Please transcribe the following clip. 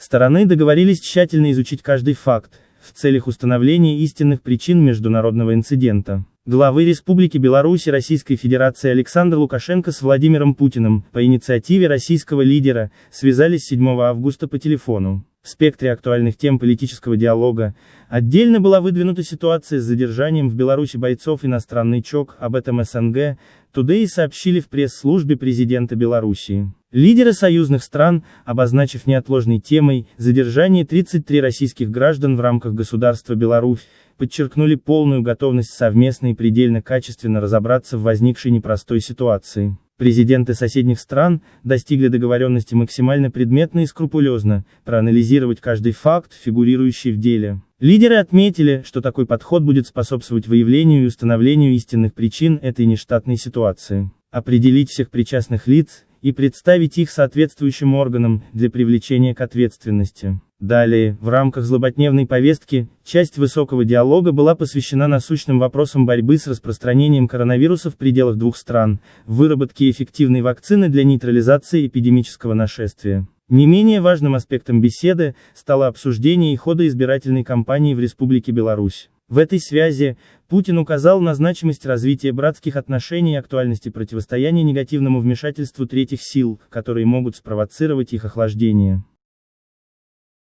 Стороны договорились тщательно изучить каждый факт, в целях установления истинных причин международного инцидента. Главы Республики Беларусь и Российской Федерации Александр Лукашенко с Владимиром Путиным, по инициативе российского лидера, связались 7 августа по телефону. В спектре актуальных тем политического диалога отдельно была выдвинута ситуация с задержанием в Беларуси бойцов иностранный ЧОК, об этом СНГ Today сообщили в пресс-службе президента Белоруссии. Лидеры союзных стран, обозначив неотложной темой задержание 33 российских граждан в рамках государства Беларусь, подчеркнули полную готовность совместно и предельно качественно разобраться в возникшей непростой ситуации. Президенты соседних стран достигли договоренности максимально предметно и скрупулезно проанализировать каждый факт, фигурирующий в деле. Лидеры отметили, что такой подход будет способствовать выявлению и установлению истинных причин этой нештатной ситуации, определить всех причастных лиц и представить их соответствующим органам для привлечения к ответственности. Далее, в рамках злободневной повестки, часть высокого диалога была посвящена насущным вопросам борьбы с распространением коронавируса в пределах двух стран, выработке эффективной вакцины для нейтрализации эпидемического нашествия. Не менее важным аспектом беседы стало обсуждение хода избирательной кампании в Республике Беларусь. В этой связи Путин указал на значимость развития братских отношений и актуальности противостояния негативному вмешательству третьих сил, которые могут спровоцировать их охлаждение.